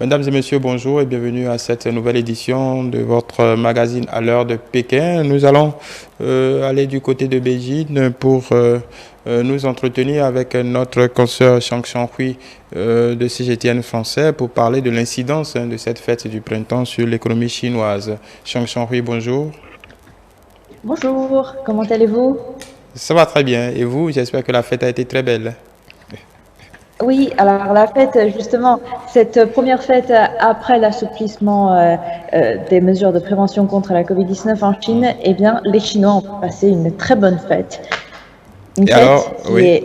Mesdames et messieurs, bonjour et bienvenue à cette nouvelle édition de votre magazine à l'heure de Pékin. Nous allons aller du côté de Beijing pour nous entretenir avec notre consoeur Shang Hui de CGTN français pour parler de l'incidence de cette fête du printemps sur l'économie chinoise. Shang Hui, bonjour. Bonjour, comment allez-vous? Ça va très bien. Et vous, j'espère que la fête a été très belle. Oui, alors la fête, justement, cette première fête après l'assouplissement des mesures de prévention contre la COVID-19 en Chine, eh bien, les Chinois ont passé une très bonne fête. Une Et fête alors, qui oui. est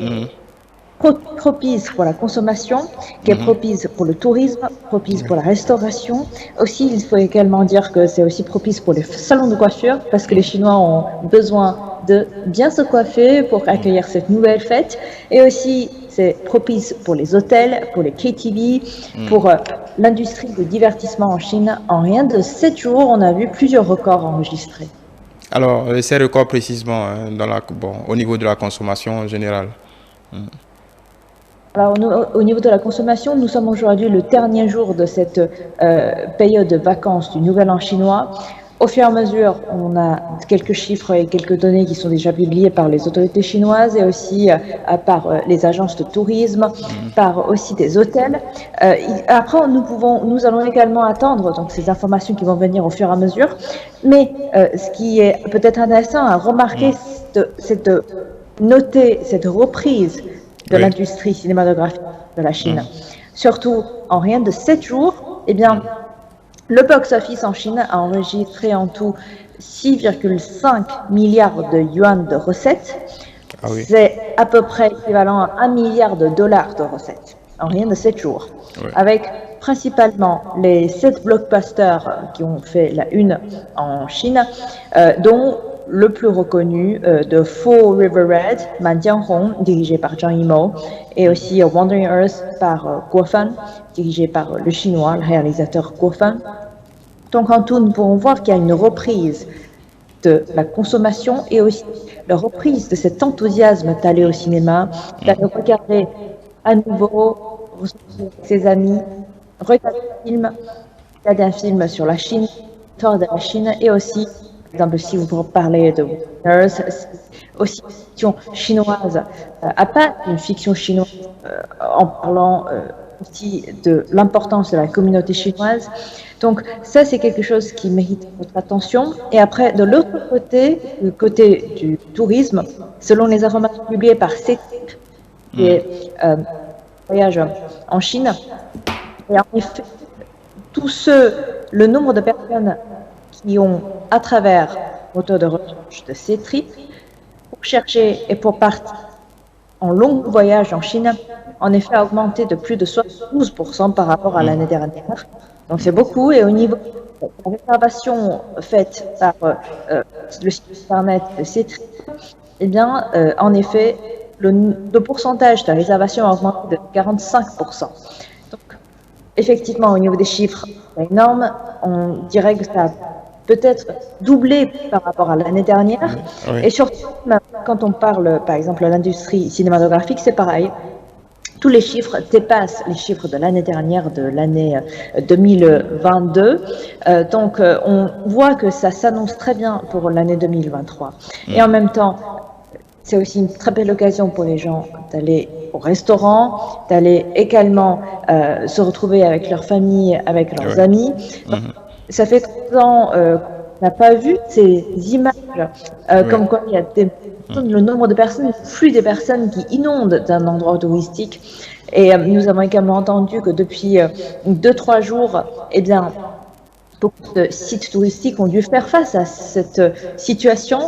propice pour la consommation, qui est propice pour le tourisme, propice pour la restauration. Aussi, il faut également dire que c'est aussi propice pour les salons de coiffure, parce que les Chinois ont besoin de bien se coiffer pour accueillir cette nouvelle fête. Et aussi, c'est propice pour les hôtels, pour les KTV, pour l'industrie de divertissement en Chine. En rien de 7 jours, on a vu plusieurs records enregistrés. Alors, ces records précisément au niveau de la consommation en général. Alors, au niveau de la consommation, nous sommes aujourd'hui le dernier jour de cette période de vacances du Nouvel An chinois. Au fur et à mesure, on a quelques chiffres et quelques données qui sont déjà publiées par les autorités chinoises et aussi par les agences de tourisme, par aussi des hôtels. Après, nous allons également attendre donc ces informations qui vont venir au fur et à mesure. Mais ce qui est peut-être intéressant à remarquer, c'est de noter cette reprise de l'industrie cinématographique de la Chine. Surtout, en rien de 7 jours, eh bien, le box-office en Chine a enregistré en tout 6,5 milliards de yuan de recettes. Ah oui. C'est à peu près équivalent à 1 milliard de dollars de recettes en rien de 7 jours. Avec principalement les 7 blockbusters qui ont fait la une en Chine, dont le plus reconnu de Four River Red, Man Jianhong, dirigé par Zhang Yimou, et aussi Wandering Earth par Guo Fan, dirigé par le chinois, le réalisateur Guo Fan. Donc en tout, nous pouvons voir qu'il y a une reprise de la consommation et aussi la reprise de cet enthousiasme d'aller au cinéma, d'aller regarder à nouveau, retrouver ses amis, regarder un film sur la Chine, l'histoire de la Chine et aussi par exemple, si vous parlez de Winners, aussi une fiction chinoise, à part une fiction chinoise, en parlant aussi de l'importance de la communauté chinoise. Donc ça, c'est quelque chose qui mérite notre attention. Et après, de l'autre côté, le côté du tourisme, selon les informations publiées par CETIP, qui est voyage en Chine, et en effet, le nombre de personnes qui ont, à travers moteur de recherche de C-Trip, pour chercher et pour partir en long voyage en Chine, en effet a augmenté de plus de 72% par rapport à l'année dernière. Donc c'est beaucoup. Et au niveau de la réservation faite par le site internet de C-Trip, eh bien, en effet, le pourcentage de réservation a augmenté de 45%. Donc, effectivement, au niveau des chiffres, c'est énorme. On dirait que ça a peut-être doublé par rapport à l'année dernière. Et surtout, quand on parle, par exemple, de l'industrie cinématographique, c'est pareil. Tous les chiffres dépassent les chiffres de l'année dernière, de l'année 2022. Donc, on voit que ça s'annonce très bien pour l'année 2023. Et en même temps, c'est aussi une très belle occasion pour les gens d'aller au restaurant, d'aller également se retrouver avec leur famille, avec leurs amis. Donc, ça fait 3 ans qu'on n'a pas vu ces images, comme quoi il y a le nombre de personnes, le flux des personnes qui inondent d'un endroit touristique. Et nous avons également entendu que depuis 2-3 jours, eh bien, beaucoup de sites touristiques ont dû faire face à cette situation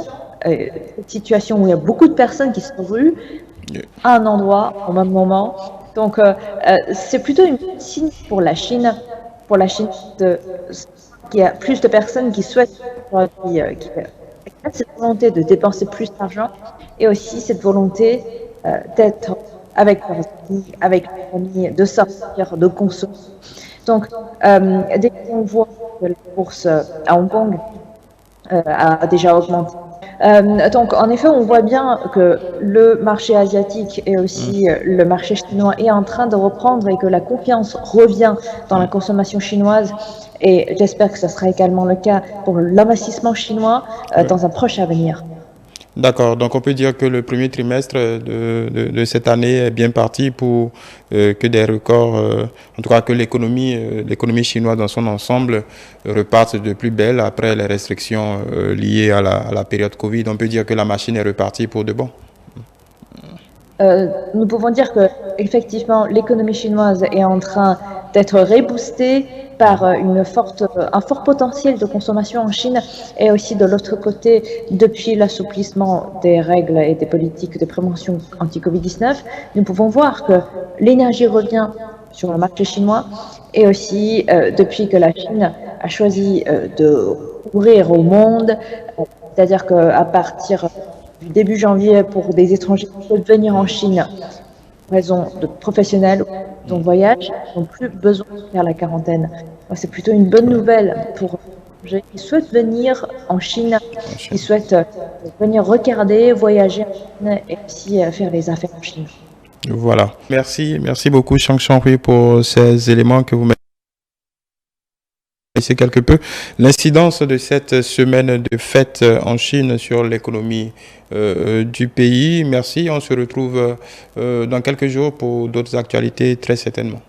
où il y a beaucoup de personnes qui se ruent à un endroit au même moment. Donc, c'est plutôt une signe pour la Chine qu'il y a plus de personnes qui souhaitent, qui a cette volonté de dépenser plus d'argent et aussi cette volonté d'être avec leurs amis, avec leur famille, de sortir, de consommer. Donc, dès qu'on voit que la bourse à Hong Kong a déjà augmenté Donc, en effet, on voit bien que le marché asiatique et aussi le marché chinois est en train de reprendre et que la confiance revient dans la consommation chinoise. Et j'espère que ce sera également le cas pour l'investissement chinois dans un proche avenir. D'accord, donc on peut dire que le premier trimestre de cette année est bien parti pour que des records, en tout cas que l'économie chinoise dans son ensemble reparte de plus belle après les restrictions liées à la période Covid. On peut dire que la machine est repartie pour de bon. Nous pouvons dire que effectivement l'économie chinoise est en train d'être reboostée par un fort potentiel de consommation en Chine et aussi de l'autre côté, depuis l'assouplissement des règles et des politiques de prévention anti-Covid-19, nous pouvons voir que l'énergie revient sur le marché chinois et aussi depuis que la Chine a choisi de ouvrir au monde, c'est-à-dire qu'à partir du début janvier, pour des étrangers qui peuvent venir en Chine pour raison de professionnels ou de voyage, ils n'ont plus besoin de faire la quarantaine. C'est plutôt une bonne nouvelle pour les étrangers qui souhaitent venir en Chine, qui souhaitent venir regarder, voyager en Chine et aussi faire les affaires en Chine. Voilà. Merci beaucoup, Chang Changhui, pour ces éléments que vous mettez. C'est quelque peu l'incidence de cette semaine de fête en Chine sur l'économie du pays. Merci. On se retrouve dans quelques jours pour d'autres actualités, très certainement.